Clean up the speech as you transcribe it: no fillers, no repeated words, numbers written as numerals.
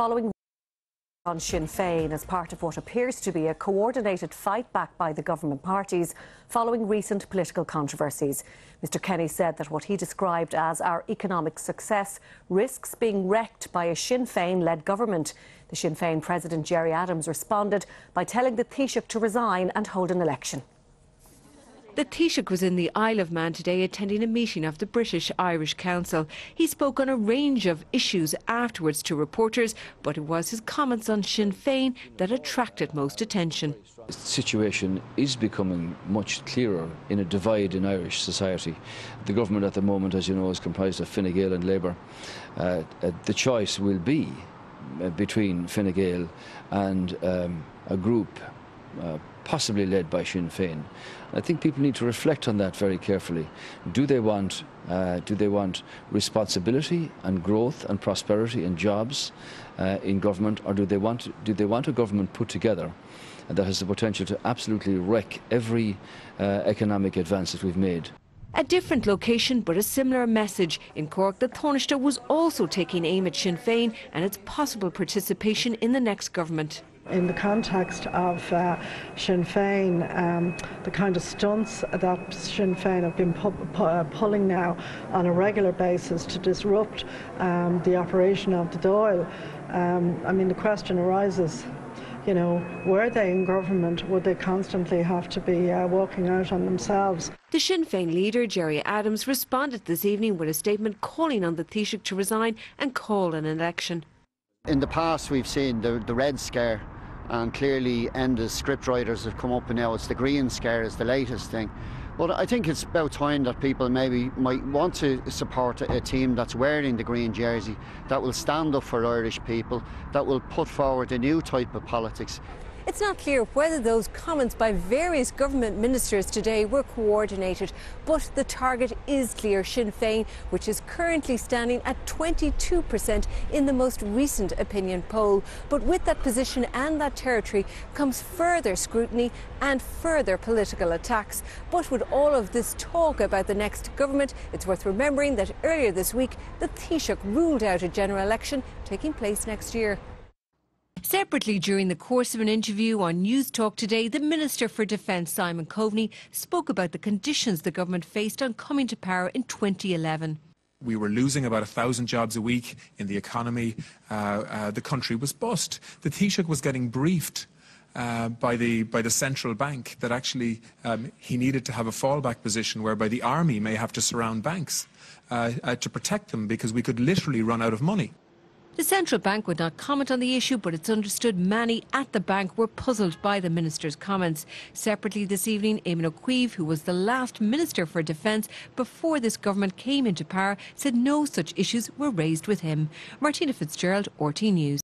following on Sinn Féin as part of what appears to be a coordinated fight back by the government parties following recent political controversies. Mr Kenny said that what he described as our economic success risks being wrecked by a Sinn Féin-led government. The Sinn Féin President Gerry Adams responded by telling the Taoiseach to resign and hold an election. The Taoiseach was in the Isle of Man today attending a meeting of the British-Irish Council. He spoke on a range of issues afterwards to reporters, but it was his comments on Sinn Féin that attracted most attention. The situation is becoming much clearer in a divide in Irish society. The government at the moment, as you know, is comprised of Fine Gael and Labour. The choice will be between Fine Gael and a group possibly led by Sinn Féin. I think people need to reflect on that very carefully. Do they want responsibility and growth and prosperity and jobs in government, or do they want a government put together that has the potential to absolutely wreck every economic advance that we've made? A different location, but a similar message. In Cork, the Taoiseach was also taking aim at Sinn Féin and its possible participation in the next government. In the context of Sinn Féin, the kind of stunts that Sinn Féin have been pulling now on a regular basis to disrupt the operation of the Dáil, I mean, the question arises, you know, were they in government, would they constantly have to be walking out on themselves? The Sinn Féin leader, Gerry Adams, responded this evening with a statement calling on the Taoiseach to resign and call an election. In the past we've seen the Red Scare, and clearly Enda's scriptwriters have come up, and now it's the Green Scare is the latest thing. But I think it's about time that people maybe might want to support a team that's wearing the green jersey, that will stand up for Irish people, that will put forward a new type of politics. It's not clear whether those comments by various government ministers today were coordinated, but the target is clear: Sinn Féin, which is currently standing at 22% in the most recent opinion poll. But with that position and that territory comes further scrutiny and further political attacks. But with all of this talk about the next government, it's worth remembering that earlier this week the Taoiseach ruled out a general election taking place next year. Separately, during the course of an interview on News Talk today, the Minister for Defence, Simon Coveney, spoke about the conditions the government faced on coming to power in 2011. We were losing about 1,000 jobs a week in the economy. The country was bust. The Taoiseach was getting briefed by the central bank that actually he needed to have a fallback position whereby the army may have to surround banks to protect them, because we could literally run out of money. The central bank would not comment on the issue, but it's understood many at the bank were puzzled by the minister's comments. Separately this evening, Eamon O'Keefe, who was the last Minister for Defence before this government came into power, said no such issues were raised with him. Martina Fitzgerald, RT News.